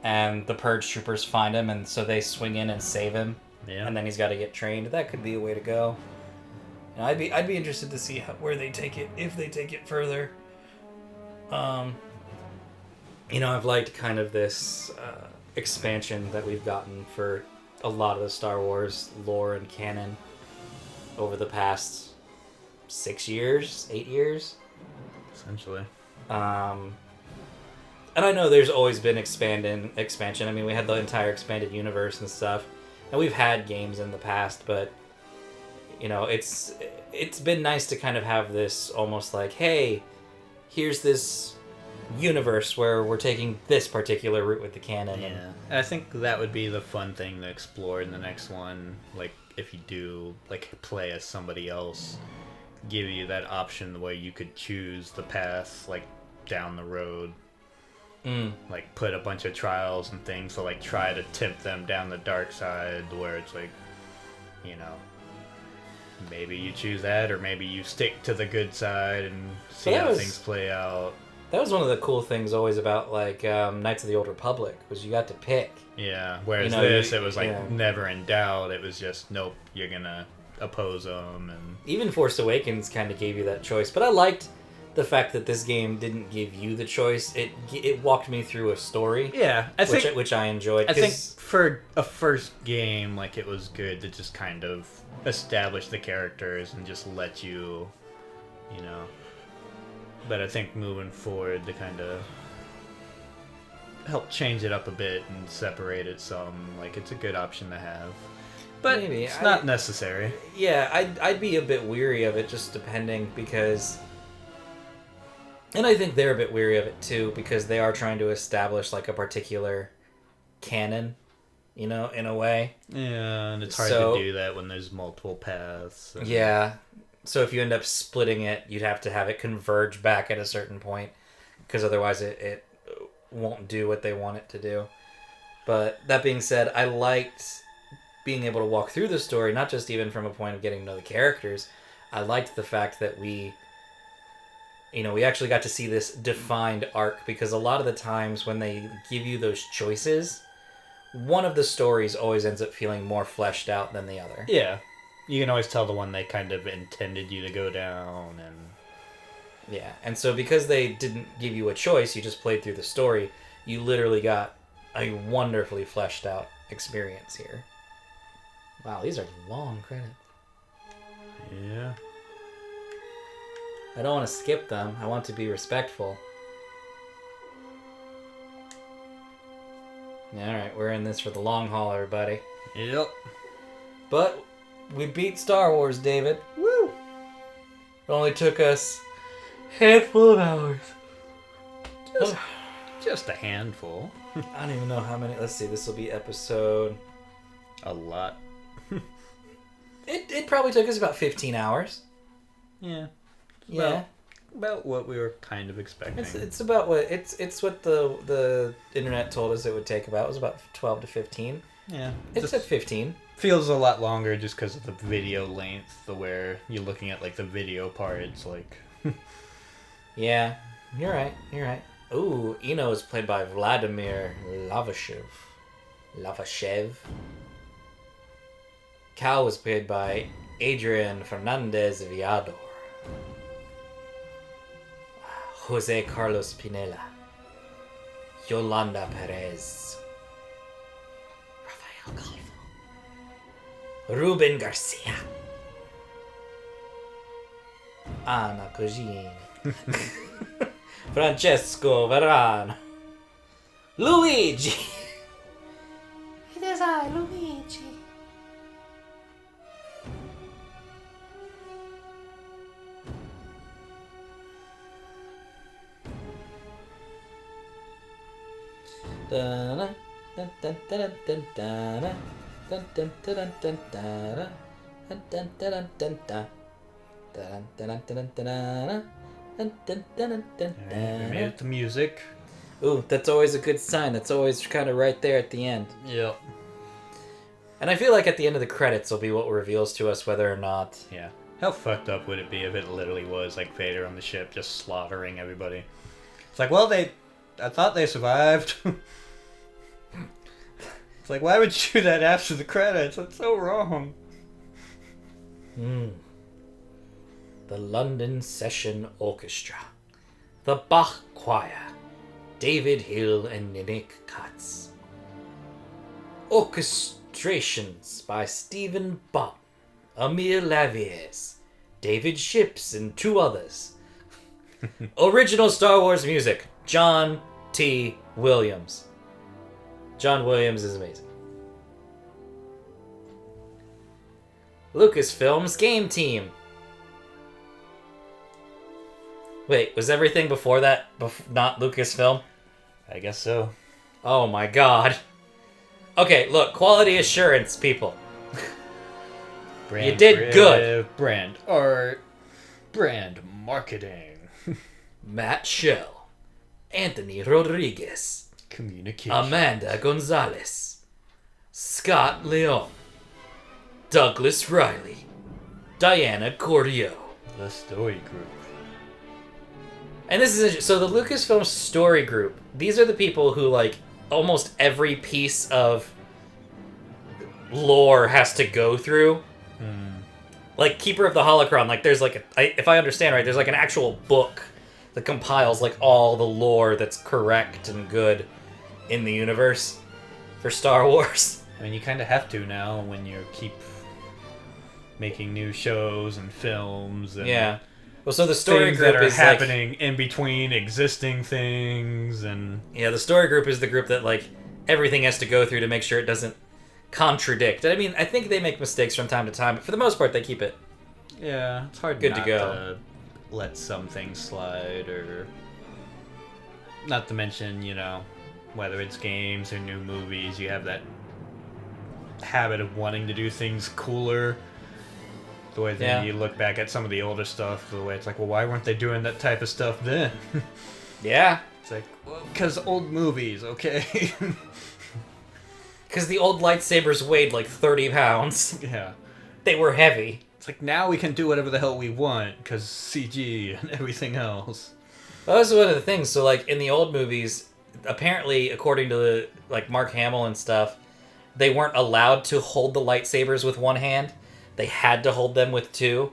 S1: and the Purge troopers find him, and so they swing in and save him.
S2: Yeah.
S1: And then he's got to get trained. That could be a way to go. And I'd be interested to see where they take it, if they take it further. You know, I've liked kind of this expansion that we've gotten for a lot of the Star Wars lore and canon over the past 6 years, 8 years.
S2: Essentially.
S1: And I know there's always been expansion. I mean, we had the entire expanded universe and stuff, and we've had games in the past, but you know, it's been nice to kind of have this almost like, hey, here's this universe where we're taking this particular route with the canon.
S2: Yeah,
S1: and
S2: I think that would be the fun thing to explore in the next one. Like, if you do like play as somebody else, give you that option where you could choose the path like down the road. Like put a bunch of trials and things to like try to tempt them down the dark side, where it's like, you know, maybe you choose that, or maybe you stick to the good side and see how things play out.
S1: That was one of the cool things always about like Knights of the Old Republic, was you got to pick.
S2: Yeah, whereas it was like never in doubt. It was just, nope, you're gonna oppose them. And
S1: even Force Awakens kind of gave you that choice, but I liked the fact that this game didn't give you the choice. It walked me through a story.
S2: Yeah,
S1: which I enjoyed.
S2: I think for a first game, like, it was good to just kind of establish the characters and just let you, you know. But I think moving forward to kind of help change it up a bit and separate it some, like, it's a good option to have. But maybe it's not necessary.
S1: Yeah, I'd be a bit weary of it, just depending, because And I think they're a bit weary of it too, because they are trying to establish like a particular canon, in a way.
S2: Yeah, and it's hard
S1: So-
S2: to do that when there's multiple paths. And...
S1: Yeah. So if you end up splitting it, you'd have to have it converge back at a certain point, because otherwise it won't do what they want it to do. But that being said, I liked being able to walk through the story, not just even from a point of getting to know the characters. I liked the fact that we actually got to see this defined arc, because a lot of the times when they give you those choices, one of the stories always ends up feeling more fleshed out than the other.
S2: Yeah. You can always tell the one they kind of intended you to go down, and...
S1: Yeah, and so because they didn't give you a choice, you just played through the story, you literally got a wonderfully fleshed out experience here. Wow, these are long credits.
S2: Yeah.
S1: I don't want to skip them. I want to be respectful. Alright, we're in this for the long haul, everybody.
S2: Yep.
S1: But we beat Star Wars, David.
S2: Woo!
S1: It only took us a handful of hours.
S2: Just a handful.
S1: I don't even know how many. Let's see, this will be episode...
S2: A lot.
S1: It probably took us about 15 hours.
S2: Yeah.
S1: Yeah.
S2: About what we were kind of expecting.
S1: It's about what it's what the internet told us it would take about. It was about 12 to 15.
S2: Yeah.
S1: It's at 15.
S2: Feels a lot longer just because of the video length, where you're looking at like the video part, it's like...
S1: Yeah, you're right. Ooh, Eno is played by Vladimir Lavashev. Cal was played by Adrian Fernandez Viador. Jose Carlos Pinella. Yolanda Perez. Rafael Calvo. Ruben Garcia. Anna Cogini. Francesco Verano. Luigi. It is I, Luigi.
S2: They made it to music.
S1: Ooh, that's always a good sign. That's always kind of right there at the end.
S2: Yep.
S1: And I feel like at the end of the credits will be what reveals to us whether or not...
S2: Yeah. How fucked up would it be if it literally was like Vader on the ship just slaughtering everybody? It's like, well, I thought they survived. It's like, why would you do that after the credits? That's so wrong.
S1: The London Session Orchestra. The Bach Choir. David Hill and Nick Katz. Orchestrations by Stephen Bott, Amir Lavies, David Ships, and 2 others. Original Star Wars music, John T. Williams. John Williams is amazing. Lucasfilm's Game Team. Wait, was everything before that not Lucasfilm?
S2: I guess so.
S1: Oh my god. Okay, look, quality assurance, people.
S2: Brand
S1: You did
S2: creative,
S1: good.
S2: Brand art. Brand marketing.
S1: Matt Shell. Anthony Rodriguez.
S2: Communication.
S1: Amanda Gonzalez. Scott Leon. Douglas Riley. Diana Cordio.
S2: The story group.
S1: And this is so the Lucasfilm story group. These are the people who like almost every piece of lore has to go through. Like Keeper of the Holocron, like there's like if I understand right, there's like an actual book that compiles like all the lore that's correct and good in the universe for Star Wars.
S2: I mean, you kind of have to now when you keep making new shows and films. And
S1: Yeah. Well, so the story
S2: things
S1: group
S2: that are
S1: is
S2: happening in between existing things, and
S1: yeah, the story group is the group that like everything has to go through to make sure it doesn't contradict. I mean, I think they make mistakes from time to time, but for the most part, they keep it.
S2: yeah, it's hard
S1: Good to
S2: not
S1: go.
S2: to let some things slide or Not to mention, whether it's games or new movies, you have that habit of wanting to do things cooler. The way that you look back at some of the older stuff, the way it's like, well, why weren't they doing that type of stuff then?
S1: Yeah.
S2: It's like, well, because old movies, okay?
S1: Because the old lightsabers weighed like 30 pounds.
S2: Yeah.
S1: They were heavy.
S2: It's like, now we can do whatever the hell we want, because CG and everything else.
S1: That was one of the things. So, like, in the old movies, apparently, according to, Mark Hamill and stuff, they weren't allowed to hold the lightsabers with one hand. They had to hold them with two.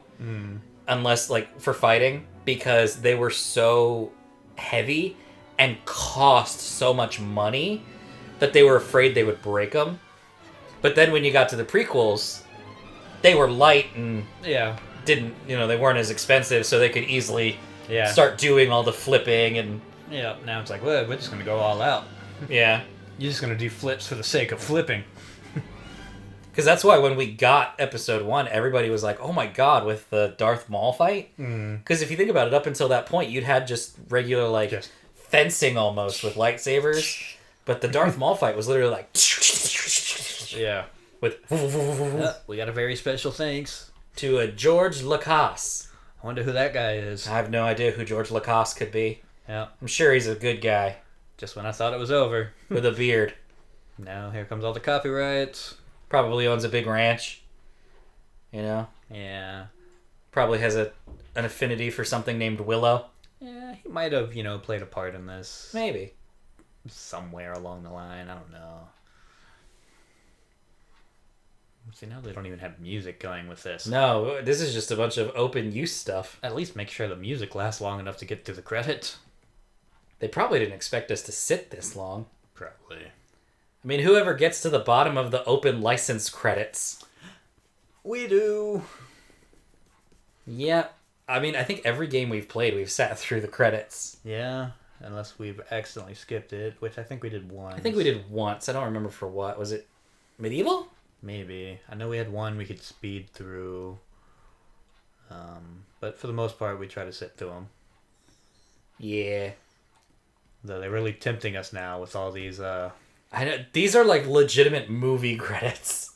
S1: Unless, for fighting. Because they were so heavy and cost so much money that they were afraid they would break them. But then when you got to the prequels, they were light and didn't, they weren't as expensive, so they could easily start doing all the flipping and...
S2: Yeah, now it's like, well, we're just going to go all out.
S1: Yeah.
S2: You're just going to do flips for the sake of flipping.
S1: Because that's why when we got episode 1, everybody was like, oh my god, with the Darth Maul fight? Because if you think about it, up until that point, you'd had just regular, fencing almost with lightsabers. But the Darth Maul fight was literally like...
S2: Yeah.
S1: With...
S2: we got a very special thanks
S1: to a George Lacasse.
S2: I wonder who that guy is.
S1: I have no idea who George Lacasse could be.
S2: Yeah.
S1: I'm sure he's a good guy.
S2: Just when I thought it was over.
S1: With a beard.
S2: Now here comes all the copyrights.
S1: Probably owns a big ranch.
S2: Yeah.
S1: Probably has an affinity for something named Willow.
S2: Yeah, he might have, played a part in this.
S1: Maybe.
S2: Somewhere along the line. I don't know. See, now they don't even have music going with this.
S1: No, this is just a bunch of open use stuff.
S2: At least make sure the music lasts long enough to get through the credits.
S1: They probably didn't expect us to sit this long.
S2: Probably.
S1: I mean, whoever gets to the bottom of the open license credits?
S2: We do.
S1: Yeah. I mean, I think every game we've played, we've sat through the credits.
S2: Yeah, unless we've accidentally skipped it, which I think we did once.
S1: I think we did once. I don't remember for what. Was it Medieval?
S2: Maybe. I know we had one we could speed through. But for the most part, we try to sit through them.
S1: Yeah.
S2: Though they're really tempting us now with all these...
S1: I know, these are legitimate movie credits.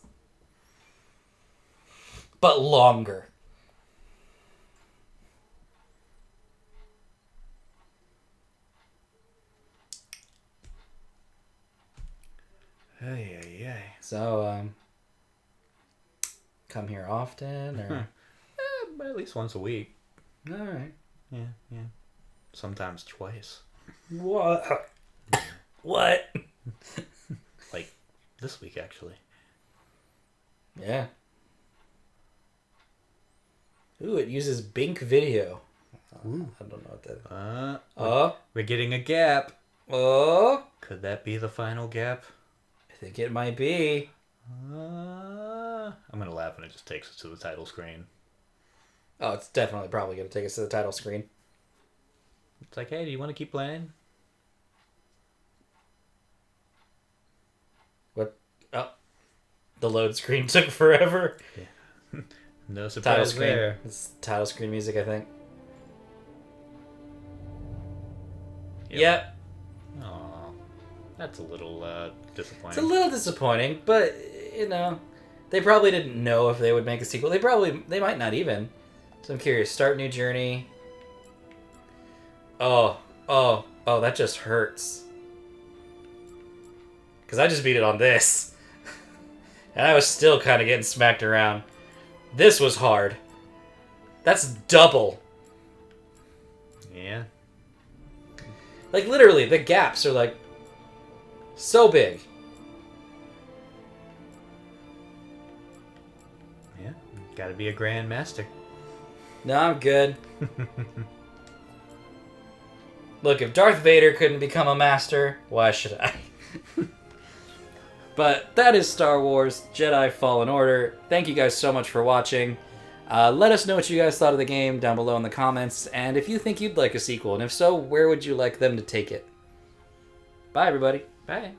S1: But longer.
S2: Hey.
S1: So, come here often, or
S2: at least once a week.
S1: All right.
S2: Yeah. Sometimes twice.
S1: What? What?
S2: Like this week, actually.
S1: Yeah. Ooh, it uses Bink Video.
S2: Ooh.
S1: I don't know what that is.
S2: We're getting a gap. Could that be the final gap?
S1: I think it might be.
S2: I'm going to laugh when it just takes us to the title screen.
S1: Oh, it's definitely probably going to take us to the title screen.
S2: It's like, hey, do you want to keep playing?
S1: What? Oh. The load screen took forever.
S2: Yeah. No surprise
S1: title screen.
S2: there.
S1: It's title screen music, I think. Yep.
S2: Aw, that's a little disappointing.
S1: It's a little disappointing, but, they probably didn't know if they would make a sequel. They might not even. So I'm curious. Start new journey. Oh, that just hurts. Because I just beat it on this. And I was still kind of getting smacked around. This was hard. That's double.
S2: Yeah.
S1: Literally, the gaps are, so big.
S2: Yeah. Gotta be a grandmaster.
S1: No, I'm good. Look, if Darth Vader couldn't become a master, why should I? But that is Star Wars Jedi Fallen Order. Thank you guys so much for watching. Let us know what you guys thought of the game down below in the comments, and if you think you'd like a sequel, and if so, where would you like them to take it? Bye, everybody.
S2: Bye.